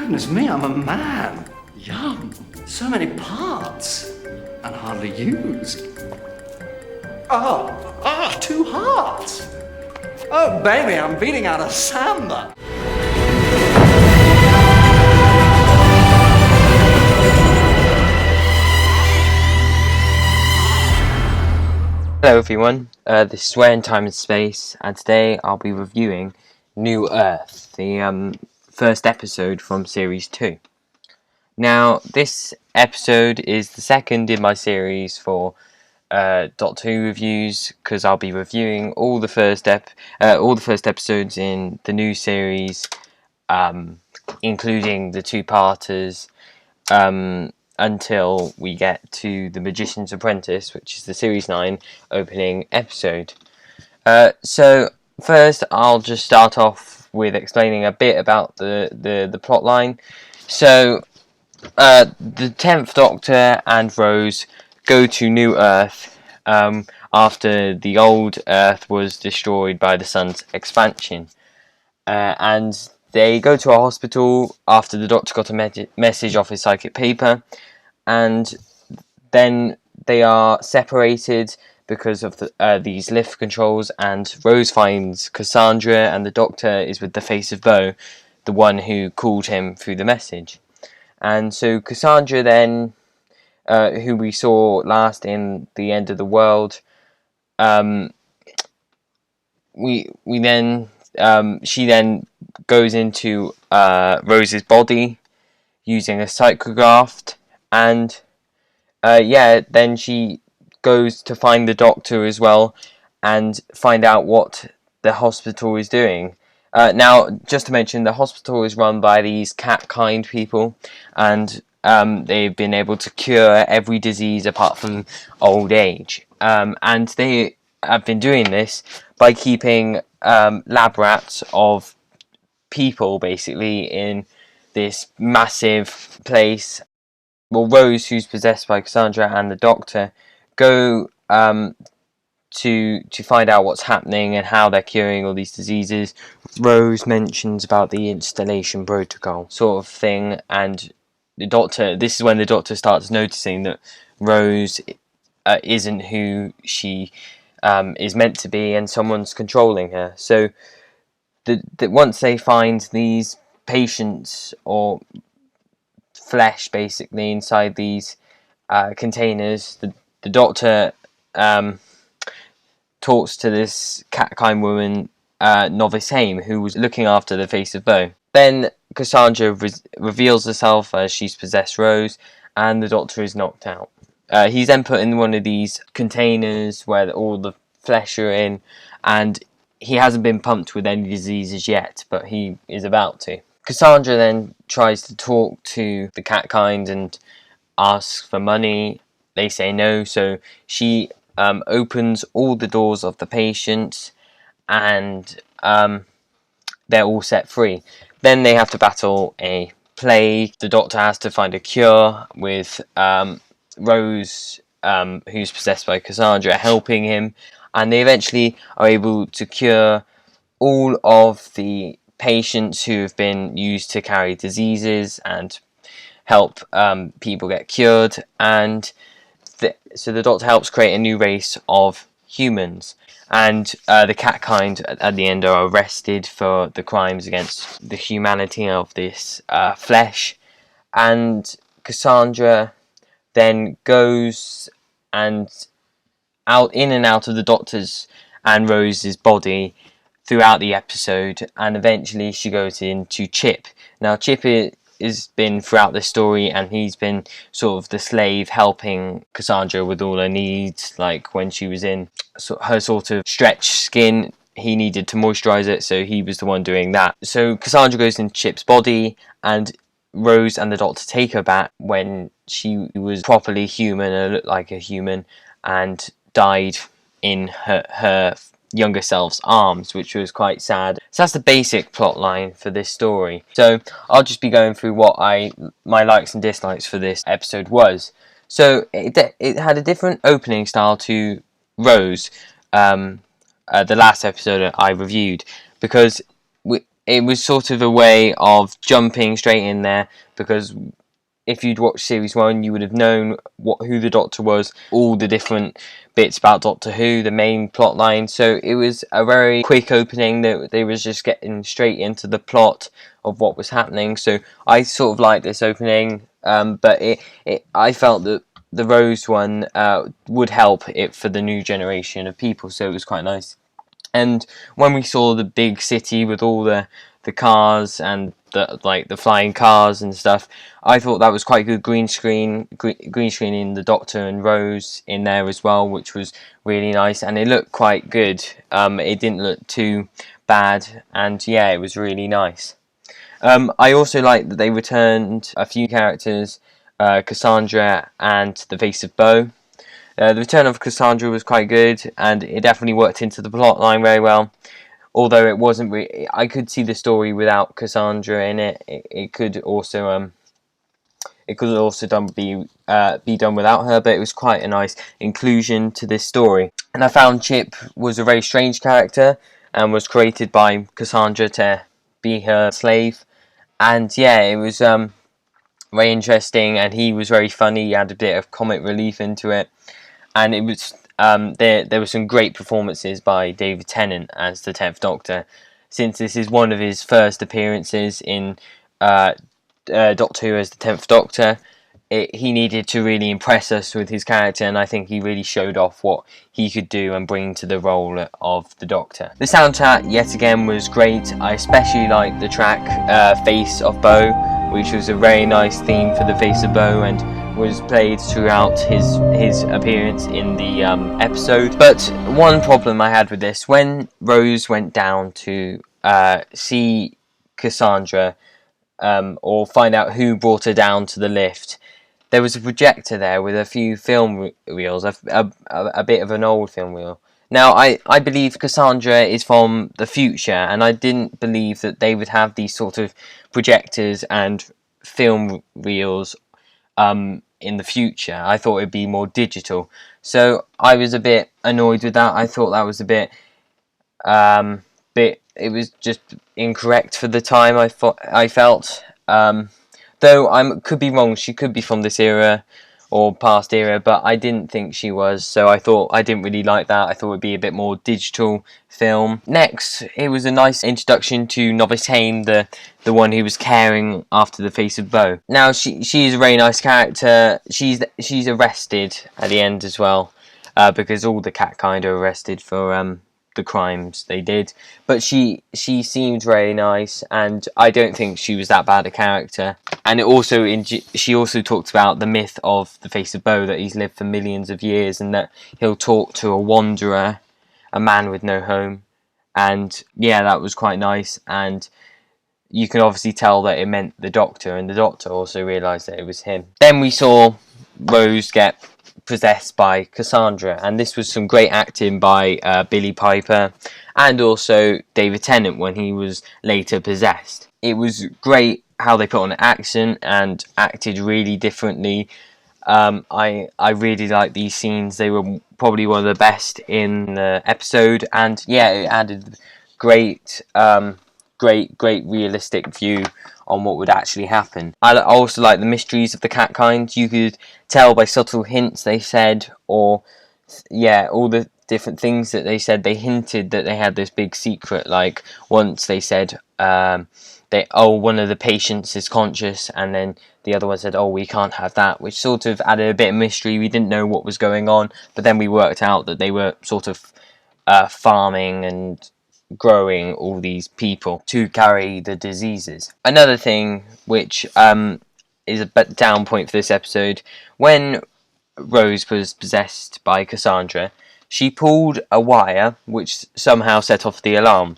Goodness me, I'm a man. Yum. So many parts. And hardly used. Two hearts. Oh, baby, I'm beating out a samba. Hello everyone, this is Where in Time and Space, and today I'll be reviewing New Earth, the first episode from Series 2. Now, this episode is the second in my series for Doctor Who reviews, because I'll be reviewing all the first episodes in the new series, including the two-parters, until we get to The Magician's Apprentice, which is the Series 9 opening episode. So first I'll just start off with explaining a bit about the plot line. So the 10th Doctor and Rose go to New Earth after the old Earth was destroyed by the sun's expansion. And they go to a hospital after the Doctor got a message off his psychic paper, and then they are separated because of these lift controls, and Rose finds Cassandra, and the Doctor is with the face of Bo, the one who called him through the message. And so Cassandra then, who we saw last in The End of the World, she then goes into Rose's body using a psychograph, and then she goes to find the Doctor as well and find out what the hospital is doing. Now, just to mention, the hospital is run by these cat-kind people, and they've been able to cure every disease apart from old age. And they have been doing this by keeping lab rats of people, basically, in this massive place. Well, Rose, who's possessed by Cassandra, and the Doctor go to find out what's happening and how they're curing all these diseases. Rose mentions about the installation protocol sort of thing, and the Doctor. This is when the Doctor starts noticing that Rose isn't who she is meant to be, and someone's controlling her. So once they find these patients or flesh basically inside these containers, the Doctor talks to this cat-kind woman, Novice Haim, who was looking after the face of Bo. Then Cassandra reveals herself as she's possessed Rose, and the Doctor is knocked out. He's then put in one of these containers where all the flesh are in, and he hasn't been pumped with any diseases yet, but he is about to. Cassandra then tries to talk to the cat-kind and asks for money. They say no, so she opens all the doors of the patients, and they're all set free. Then they have to battle a plague. The Doctor has to find a cure, with Rose, who's possessed by Cassandra, helping him, and they eventually are able to cure all of the patients who have been used to carry diseases and help people get cured. And so the Doctor helps create a new race of humans, and the cat-kind at the end are arrested for the crimes against the humanity of this flesh. And Cassandra then goes in and out of the Doctor's and Rose's body throughout the episode, and eventually she goes into Chip. Now, Chip has been throughout the story, and he's been sort of the slave helping Cassandra with all her needs. Like when she was in her sort of stretched skin, he needed to moisturize it, so he was the one doing that. So Cassandra goes into Chip's body, and Rose and the Doctor take her back when she was properly human and looked like a human, and died in her younger self's arms, which was quite sad. So that's the basic plot line for this story. So I'll just be going through what my likes and dislikes for this episode was. So it had a different opening style to Rose, the last episode I reviewed, because it was sort of a way of jumping straight in there, because if you'd watched series 1, you would have known who the Doctor was, all the different bits about Doctor Who, the main plot line. So it was a very quick opening. That they was just getting straight into the plot of what was happening. So I sort of liked this opening, but I felt that the Rose one would help it for the new generation of people. So it was quite nice. And when we saw the big city with all the cars and the flying cars and stuff, I thought that was quite good green screening the Doctor and Rose in there as well, which was really nice, and it looked quite good. It didn't look too bad, and yeah, it was really nice. I also liked that they returned a few characters, Cassandra and the Face of Bo. The return of Cassandra was quite good, and it definitely worked into the plot line very well. Although it wasn't, I could see the story without Cassandra in it. It could also be done without her, but it was quite a nice inclusion to this story. And I found Chip was a very strange character and was created by Cassandra to be her slave. And yeah, it was very interesting, and he was very funny. He had a bit of comic relief into it. And it was there were some great performances by David Tennant as the 10th Doctor, since this is one of his first appearances in Doctor Who as the 10th Doctor. He needed to really impress us with his character, and I think he really showed off what he could do and bring to the role of the Doctor. The soundtrack, yet again, was great. I especially liked the track Face of Bo, which was a very nice theme for the Face of Bo, and was played throughout his appearance in the episode. But one problem I had with this, when Rose went down to see Cassandra, or find out who brought her down to the lift, there was a projector there with a few film reels, a bit of an old film reel. Now, I believe Cassandra is from the future, and I didn't believe that they would have these sort of projectors and film reels in the future. I thought it'd be more digital. So I was a bit annoyed with that. I thought that was a bit it was just incorrect for the time. I felt, though I could be wrong. She could be from this era or past era, but I didn't think she was. So I thought I didn't really like that. I thought it'd be a bit more digital film. Next, it was a nice introduction to Novice Haim, the one who was caring after the Face of Bo. Now she's a very nice character. She's arrested at the end as well, because all the cat kind are arrested for the crimes they did, but she seemed very nice, and I don't think she was that bad a character. And she also talked about the myth of the Face of Bo, that he's lived for millions of years, and that he'll talk to a wanderer, a man with no home. And yeah, that was quite nice, and you can obviously tell that it meant the Doctor, and the Doctor also realised that it was him. Then we saw Rose get possessed by Cassandra, and this was some great acting by Billy Piper and also David Tennant when he was later possessed. It was great how they put on an accent and acted really differently. I really liked these scenes. They were probably one of the best in the episode, and yeah, it added great realistic view on what would actually happen. I also like the mysteries of the cat kind. You could tell by subtle hints they said, or yeah, all the different things that they said. They hinted that they had this big secret. Like once they said one of the patients is conscious, and then the other one said, oh, we can't have that, which sort of added a bit of mystery. We didn't know what was going on, but then we worked out that they were sort of farming and growing all these people to carry the diseases. Another thing which is a down point for this episode, when Rose was possessed by Cassandra, she pulled a wire which somehow set off the alarm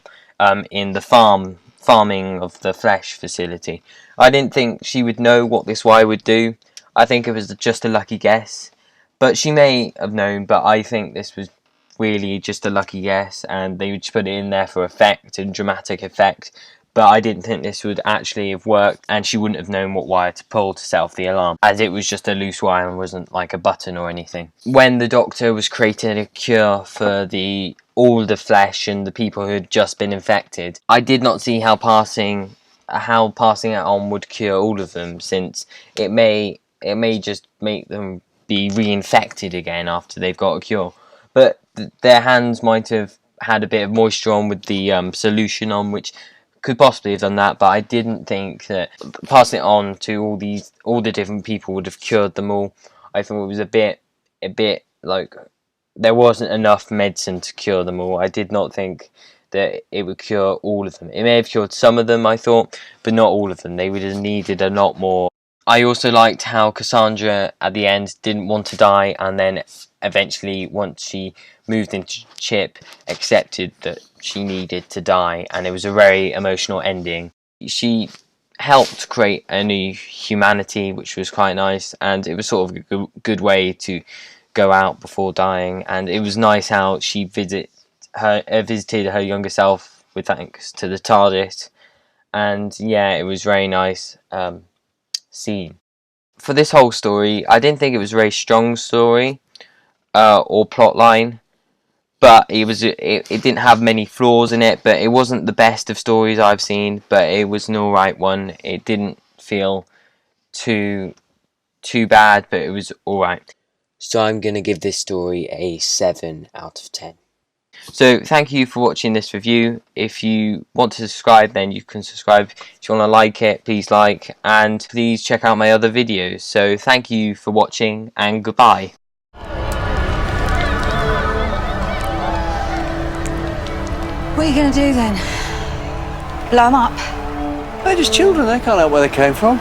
in the farming of the flesh facility. I didn't think she would know what this wire would do. I think it was just a lucky guess, but she may have known. But I think this was really just a lucky guess, and they would just put it in there for effect and dramatic effect. But I didn't think this would actually have worked, and she wouldn't have known what wire to pull to set off the alarm, as it was just a loose wire and wasn't like a button or anything. When the Doctor was creating a cure for all the flesh and the people who had just been infected. I did not see how passing it on would cure all of them, since it may just make them be reinfected again after they've got a cure. But their hands might have had a bit of moisture on with the solution on, which could possibly have done that. But I didn't think that passing it on to all the different people would have cured them all. I thought it was a bit like there wasn't enough medicine to cure them all. I did not think that it would cure all of them. It may have cured some of them, I thought, but not all of them. They would have needed a lot more. I also liked how Cassandra at the end didn't want to die, and then eventually, once she moved into Chip, accepted that she needed to die, and it was a very emotional ending. She helped create a new humanity, which was quite nice, and it was sort of a good way to go out before dying. And it was nice how she visited her younger self with thanks to the TARDIS, and yeah, it was very nice scene. For this whole story, I didn't think it was a very strong story or plot line, but it didn't have many flaws in it, but it wasn't the best of stories I've seen, but it was an alright one. It didn't feel too bad, but it was alright. So I'm going to give this story a 7 out of 10. So thank you for watching this review. If you want to subscribe, then you can subscribe. If you want to like it, please like, and please check out my other videos. So thank you for watching, and goodbye. What are you going to do then? Blow them up? They're just children, they can't help where they came from.